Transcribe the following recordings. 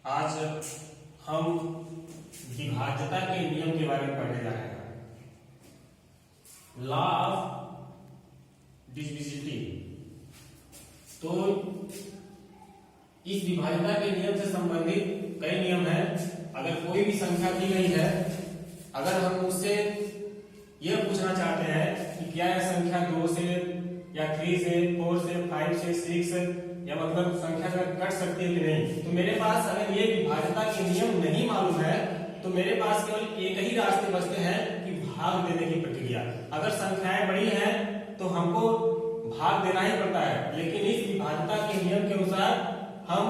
आज हम विभाज्यता के नियम के बारे में पढ़ने जा रहे हैं। Law of divisibility. तो इस विभाज्यता के नियम से संबंधित कई नियम हैं। अगर कोई भी संख्या दी गई है, अगर हम उससे यह पूछना चाहते हैं कि क्या यह संख्या 2 से या 3 से 4 से 5 से 6 या मतलब संख्या कट सकती है कि नहीं, तो मेरे पास अगर ये विभाज्यता के नियम नहीं मालूम है तो मेरे पास केवल एक ही रास्ते बचते हैं कि भाग देने की प्रक्रिया। अगर संख्याएं बड़ी हैं तो हमको भाग देना ही पड़ता है, लेकिन इस विभाज्यता के नियम के अनुसार हम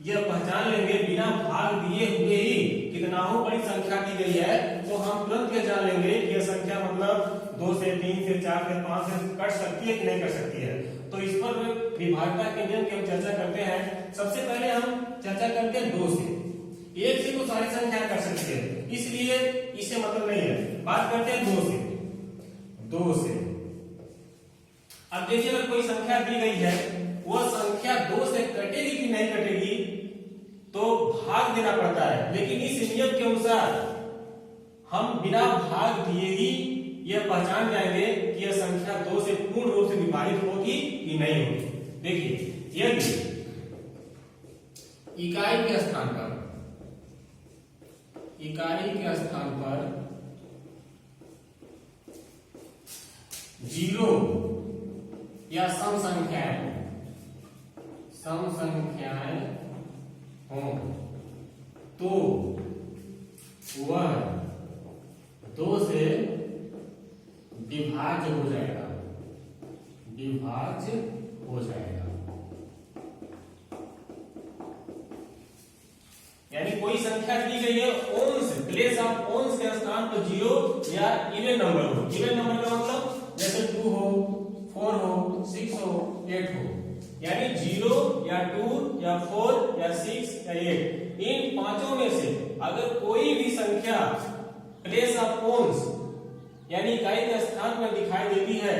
यह पहचान लेंगे बिना भाग दिए हुए ही कितना हो बड़ी संख्या दी गई है तो हम तुरंत यह जान लेंगे कि यह संख्या मतलब 2 से 3 से 4 से 5 से कट सकती है कि नहीं कट सकती है। तो इस पर विभाज्यता के नियम की हम चर्चा करते हैं। सबसे पहले हम चर्चा करते हैं 2 से। 1 से तो सारी संख्या कर सकती है, इसलिए इसे मतलब नहीं है। बात करते हैं 2 से। 2 से अब देखिए, अगर कोई संख्या दी गई है, वह संख्या 2 से कटेगी कि नहीं कटेगी तो भाग देना पड़ता है, लेकिन इस नियम के अनुसार हम बिना भाग दिए ही यह पहचान जाएंगे कि यह संख्या 2 से पूर्ण रूप से विभाजित होगी कि नहीं होगी। देखिए, यदि इकाई के स्थान पर 0 या सम संख्याएं हो तो वह 2 से विभाज्य हो जाएगा। यानी कोई संख्या दी गई है, ओन्स प्लेस ऑफ ओन्स के स्थान पर 0 या इवन नंबर हो। इवन नंबर का मतलब जैसे 2 हो, 4 हो, 6 हो, 8 हो। यानी 0 या 2 या 4 या 6 या 8, इन पांचों में से अगर कोई भी संख्या प्लेस ऑफ ओन्स यानी इकाई के स्थान पर दिखाई देती है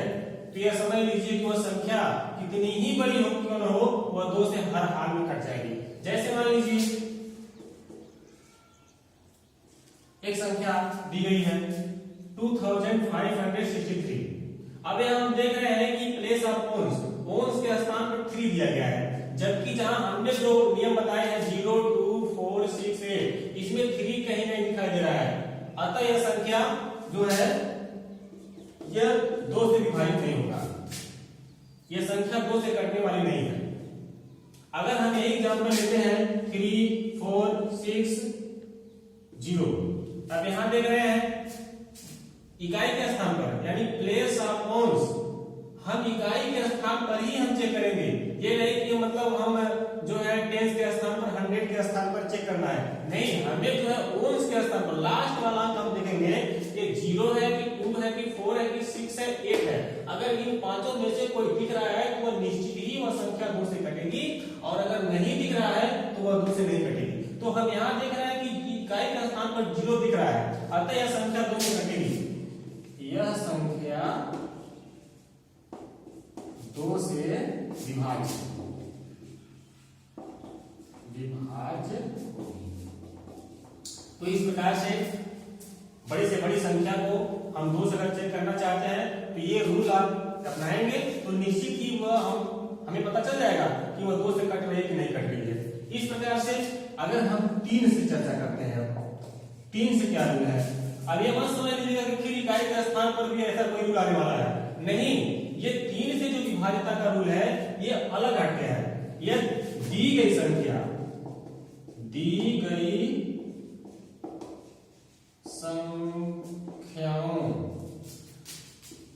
तो यह समझ लीजिए कि वह संख्या कितनी ही बड़ी हो क्यों न हो, वह 2 से हर हाल में कट जाएगी। जैसे मान लीजिए एक संख्या दी गई है 2563। अब यहां हम देख रहे हैं कि प्लेस ऑफ ओन्स के स्थान पर 3 दिया गया है, जबकि जहां हमने जो नियम बताए हैं 0, 2, 4, 6, 8, इसमें 3 कहीं नहीं दिखाई दे रहा है। अतः यह संख्या जो है यह 2 से विभाजित नहीं होगा, यह संख्या 2 से कटने वाली नहीं है। अगर हम यही एग्जांपल लेते हैं 3, 4, 6, 0, अब यहां देख रहे हैं इकाई के स्थान पर यानी प्लेस ऑफ ओन्स, हम इकाई के स्थान पर ही हम चेक करेंगे। ये नहीं कि मतलब हम जो है टेंस के स्थान पर 100 के स्थान पर चेक करना है, नहीं, हमें जो है ओन्स के स्थान पर लास्ट वाला अंक हम देखेंगे कि 0 है कि 2 है कि 4 है कि 6 है 8 है। अगर इन पांचों में से कोई दिख रहा है तो वह निश्चित ही वह संख्या 2 से कटेगी, और अगर नहीं दिख रहा है तो वह 2 से नहीं कटेगी। तो हम यहाँ देख रहे हैं कि इकाई के स्थान पर 0 दिख रहा है, अतः यह संख्या 2 से कटेगी। यह संख्या 2 से विभाज्य तो इस प्रकार से बड़ी से बड़ी संख्या को हम 2 से अगर चेक करना चाहते हैं तो ये रूल आप अपनाएंगे तो निश्चित ही वह हमें पता चल जाएगा कि वह 2 से कट रही है कि नहीं कट रही है। इस प्रकार से अगर हम 3 से चर्चा करते हैं, 3 से क्या रूल है, अब ये मत समझ लीजिएगा कि फिर इकाई के स्थान पर भी ऐसा कोई रूल आने वाला है, नहीं। ये 3 से जो विभाज्यता का रूल है ये अलग हटके है। यह दी गई संख्याओं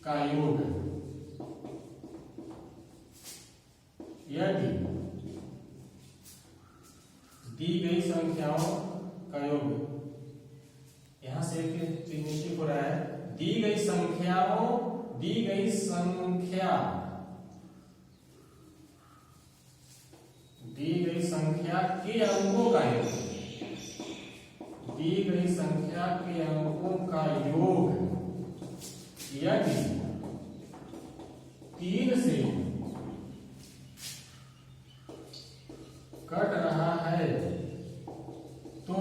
का योग, यदि दी गई संख्याओं का योग, यहां से एक चीज निश्चित हो रहा है, दी गई संख्या के अंकों का योग, यदि 3 से कट रहा है तो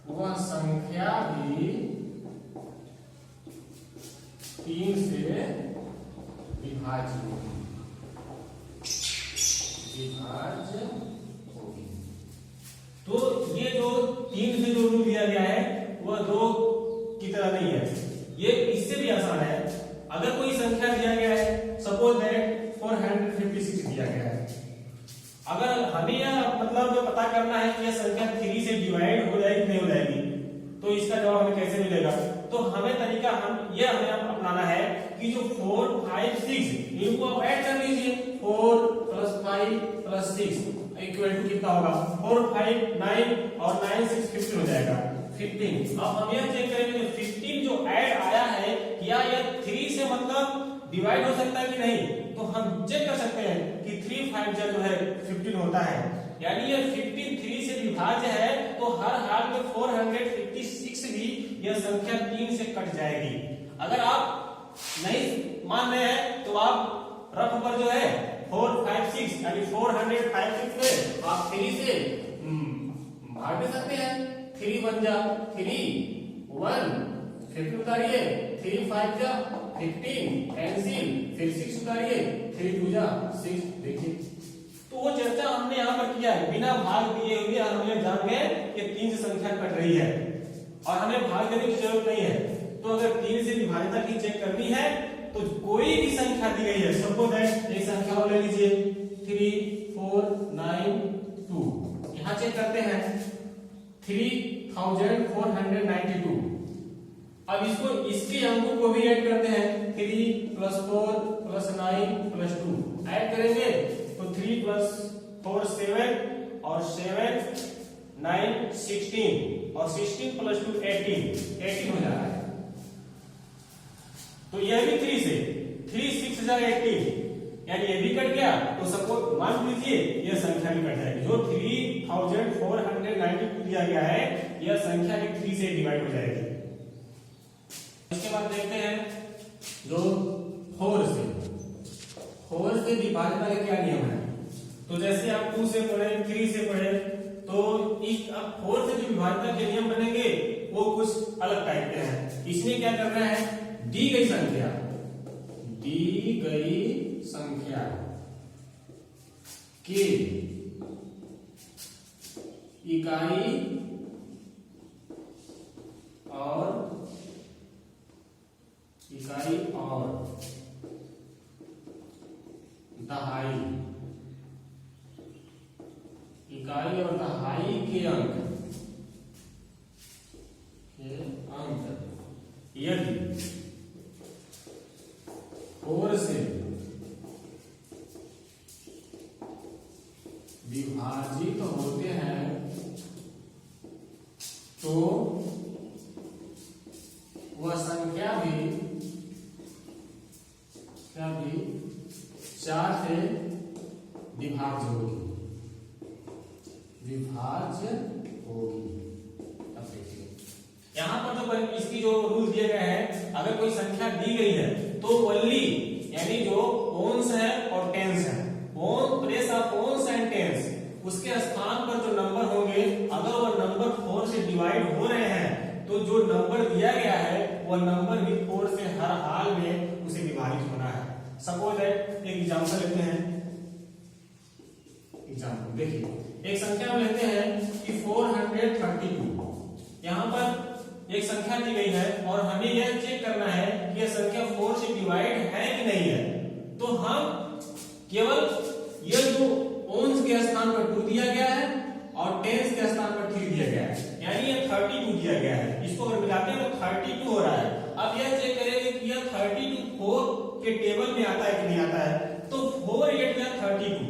वह संख्या भी 3 से विभाज्य होगी। तो ये जो 3 से जो रूल दिया गया है वह 2 की तरह नहीं है, ये इससे भी आसान है। अगर कोई संख्या दिया गया है, सपोज दैट 456 दिया गया है, अगर हमें यह मतलब पता करना है कि यह संख्या 3 से डिवाइड हो जाएगी नहीं हो जाएगी, तो इसका जवाब हमें कैसे मिलेगा? तो हमें तरीका हमें अपनाना है कि जो 4, 5, 6 इनको आप ऐड कर लीजिए। 4 + 5 + 6 इक्वल टू कितना होगा? 4, 5, 9 और 9, 6 15 हो जाएगा 15। अब हम यह चेक करेंगे कि 15 जो ऐड आया है क्या यह 3 से मतलब डिवाइड हो सकता है कि नहीं। तो हम चेक कर सकते हैं कि 3 5 जो है 15 होता है, यानी ये 15 3 से विभाज्य है। तो हर हाल में 456 भी यह संख्या 3 से कट जाएगी। अगर आप नहीं मान रहे हैं तो आप रफ पर जो है 456 यानी 456 में आप 3 से भाग दे सकते हैं। 3 बन जा 3 1 फिर उतारिए, 3 5 जा 15 कैंसिल, फिर 6 उतारिए, 3 2 जा 6। देखिए तो वो चर्चा हमने यहाँ पर किया है, बिना भाग दिए हुए हमें जान गए कि 3 से संख्या कट रही है और हमें भाग देने की जरूरत नहीं है। तो अगर 3 से विभाज्यता की चेक करनी है तो कोई भी संख्या दी गई है, सपोज दैट एक संख्या और ले लीजिए 3 4 9 2, यहाँ चेक करते हैं 3492। अब इसको इसके अंकों को भी ऐड करते हैं, 3 + 4 + 9 + 2 ऐड करेंगे तो 3 + 4 7 और 7 9 16 और 16 + 2 18 हो जा रहा है। तो यह भी 3 से 3 6 18 यानी ये भी कट गया। तो सपोज मान लीजिए यह संख्या भी कट जाएगी। जो 3492 दिया गया है यह संख्या भी 3 से डिवाइड हो जाएगी। इसके बाद देखते हैं जो 4 से विभाज्यता का क्या नियम है। तो जैसे आप 2 से पढ़े 3 से पढ़े तो इस अब 4 से जो विभाज्यता के नियम बनेंगे वो कुछ अलग टाइप के हैं। इसमें क्या करना है, दी गई संख्या के इकाई और दहाई, इकाई और दहाई के अंक यदि 4 से विभाजित होते हैं तो वह संख्या भी 4 से विभाज्य होगी। अब देखिए यहाँ पर जो इसकी जो रूल दिए गए हैं, अगर कोई संख्या दी गई है तो ओनली यानी जो ओन्स है और टेंस है, place of ones and tense, उसके स्थान पर जो नंबर होंगे अगर वह नंबर 4 से डिवाइड हो रहे हैं तो जो नंबर दिया गया है वह नंबर भी 4 से हर हाल में उसे विभाजित होना है। सपोज एक एग्जांपल लेते हैं। एग्जांपल देखिए, एक संख्या में लेते हैं कि 432। यहाँ पर एक संख्या दी गई है और हमें यह चेक करना है कि यह संख्या 4 से डिवाइड है कि नहीं है। तो हम केवल यह जो ओन्स के स्थान पर 2 दिया गया है और टेंस के स्थान पर 3 दिया गया है, यानी ये 32 दिया गया है। इसको अगर मिलाते हैं तो 32 हो रहा है। अब यह चेक करेंगे कि यह 32 4 के टेबल में आता है कि नहीं आता है। तो 4 8 जा 32,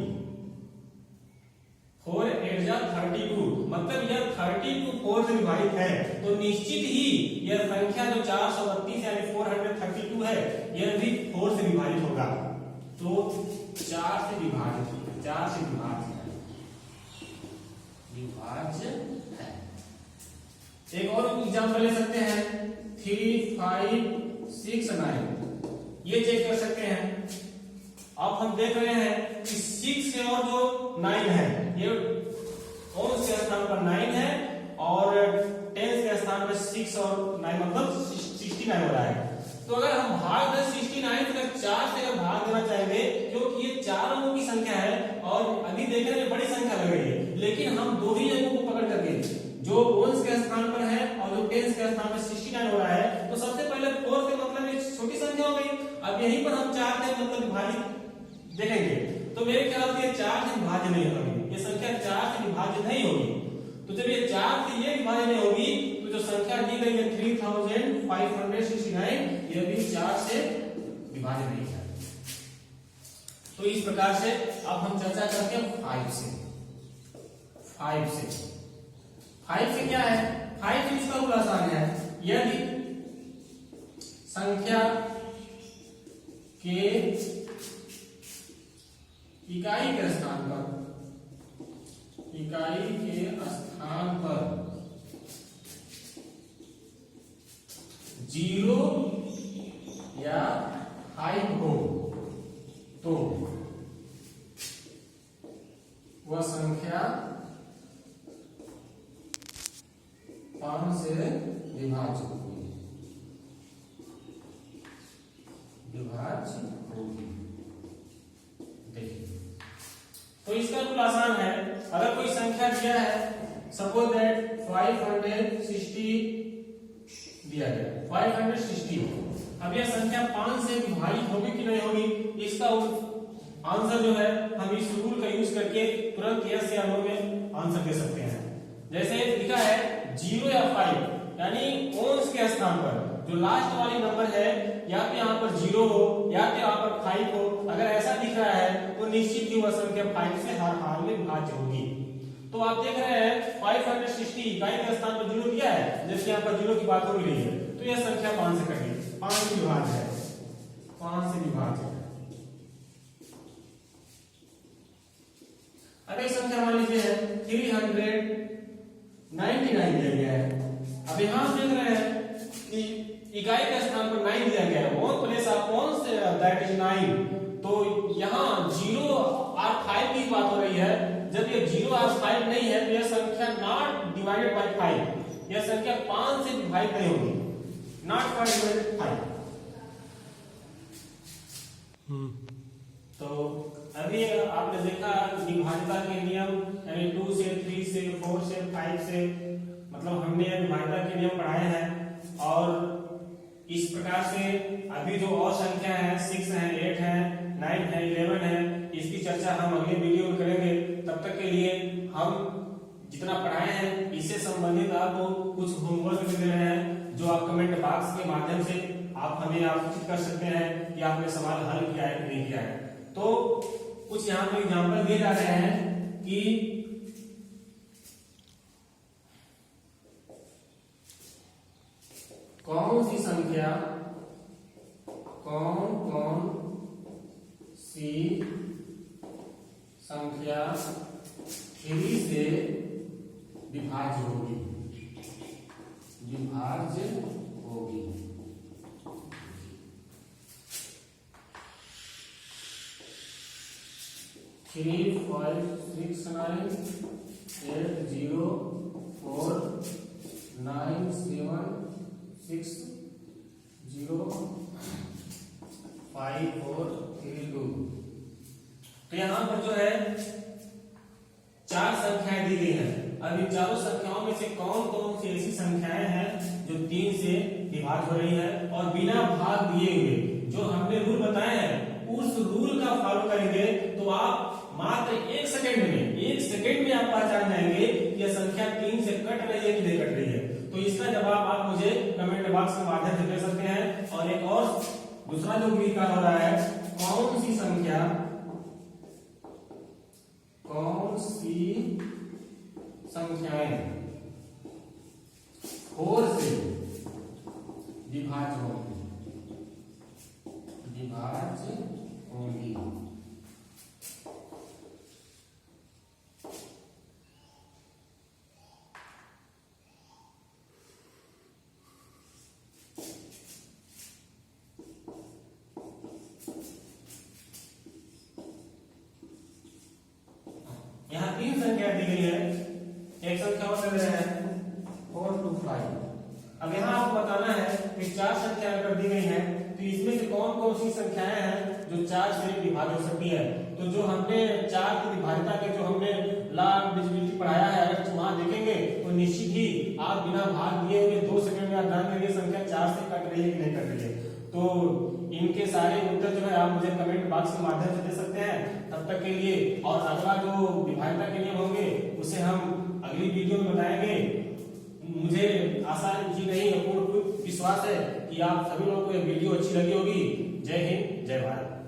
4 8 जा 32 मतलब यह 32 4 से विभाजित है। तो निश्चित ही यह संख्या जो 432 यानी 432 है यह भी 4 से विभाजित होगा। तो 4 से विभाजित है। एक और एग्जांपल ले सकते हैं 3 5 6 9, ये चेक कर सकते हैं। अब हम देख रहे हैं कि 6 से और जो 9 है ये कौन स्थान पर 9 है और टेंस के स्थान पर 6 और 9 मतलब 69 हो रहा है। तो अगर हम भाग दें 69 को 4 से अगर भाग देना चाहेंगे, क्योंकि ये 4 अंकों की संख्या है और अभी देखने में बड़ी संख्या लग रही है, लेकिन हम दो ही अंकों को पकड़ करके जो ओन्स के स्थान पर है और जो टेंस के स्थान पर 69 हो रहा है, तो सबसे पहले 4 के मतलब ये छोटी संख्या हो गई। अब यहीं पर हम 4 के मतलब विभाजित देखेंगे तो मेरे ख्याल से ये 4 से विभाज्य नहीं होगी, ये संख्या 4 से विभाज्य नहीं होगी। तो जब ये 4 से ये विभाज्य नहीं होगी तो जो संख्या दी गई है 3569 ये भी 4 से विभाज्य नहीं है। तो इस प्रकार से अब हम चर्चा करते हैं 5 से। 5 से क्या है? 5 से इसका रूल आसान है। यदि संख्या के इकाई के स्थान पर 0 या 5 हो तो वह संख्या 5 से विभाज्य होगी। देखिए, तो इसका रूल आसान है। अगर कोई संख्या दिया है, सपोज दैट 560 दिया गया 560, अब यह संख्या 5 से विभाजित होगी कि नहीं होगी, इसका आंसर जो है हम इस रूल का यूज करके तुरंत यस या नो में आंसर दे सकते हैं। जैसे लिखा है 0 या 5, यानी ओन्स के स्थान पर जो लास्ट वाली नंबर है या तो यहाँ पर 0 हो या तो यहाँ पर 5 हो, अगर ऐसा दिख रहा है तो निश्चित ही वह संख्या 5 से हर हाल में विभाज्य होगी। तो आप देख रहे हैं 560 इकाई के स्थान पर 0 दिया है, जैसे यहाँ पर 0 की बात हो रही है, तो यह संख्या 5 से कटी, 5 से विभाज्य है, 5 से विभाज्य है। अब एक संख्या मान लीजिए है 399 दिया गया है। अब यहां देख रहे हैं कि इकाई के स्थान पर 9 दिया गया है, 1 प्लेस अपॉन दैट इज 9, तो यहां 0 और 5 की बात हो रही है। जब ये 0 और 5 नहीं है तो यह संख्या नॉट डिवाइडेड बाय 5, यह संख्या 5 से विभाजित नहीं होगी, नॉट डिवाइडेड 5। तो अभी आपने देखा विभाज्यता के नियम, यानी 2 से 3 से 4 से 5 से, मतलब हमने विभाज्यता के नियम पढ़ाए हैं। और इस प्रकार से अभी जो और संख्या है 6 है, 8 है, 9 है, 11 है, इसकी चर्चा हम अगले वीडियो में करेंगे। तब तक के लिए हम जितना पढ़ाए हैं इससे संबंधित आपको कुछ होमवर्क दे रहे हैं, जो आप कमेंट बॉक्स के माध्यम से आप हमें सूचित कर सकते हैं कि आपने सवाल हल किया है कि नहीं किया है। तो कुछ यहाँ पर एग्जाम्पल दिए जा रहे हैं कि कौन सी संख्या 3 से विभाज्य होगी, 3, 5, 6, 9, 8, 0, 4, 9, 7, 6, 0, 5, 4, 3, 2। तो यहां पर जो है 4 संख्याएं दी गई हैं। अब इन चारों संख्याओं में से कौन कौन सी ऐसी संख्याएं हैं जो 3 से विभाज्य हो रही है और बिना भाग दिए हुए, जो हमने रूल बताए हैं उस रूल का फॉलो करेंगे तो आप मात्र 1 सेकंड में आप पहचान जाएंगे कि यह संख्या 3 से कट रही है कि नहीं कट रही है। तो इसका जवाब आप मुझे कमेंट बॉक्स के माध्यम से दे सकते हैं। और एक और दूसरा जो विकार हो रहा है, कौन सी संख्याएं 4 से विभाज्य होंगी, यहाँ 3 संख्या दी गई है। एक और ले रहे हैं 425। अब यहाँ आपको बताना है कि 4 संख्या अगर दी गई है तो इसमें से कौन कौन सी संख्याएं हैं जो 4 से विभाजित हो सकती है। तो जो हमने 4 की विभाज्यता के जो हमने लॉ ऑफ डिविजिबिलिटी पढ़ाया है, अगर वहां देखेंगे तो निश्चित ही आप बिना भाग दिए हुए 2 सेकंड में आप जान लेंगे संख्या 4 से कट रही है कि नहीं कट रही है। तो इनके सारे उत्तर जो है आप मुझे कमेंट बॉक्स के माध्यम से दे सकते हैं। तब तक के लिए और अगला जो विभाज्यता के नियम होंगे उसे हम अगली वीडियो में बताएंगे। मुझे आशा ही नहीं, पूर्ण विश्वास है कि आप सभी लोगों को ये वीडियो अच्छी लगी होगी। जय हिंद, जय भारत।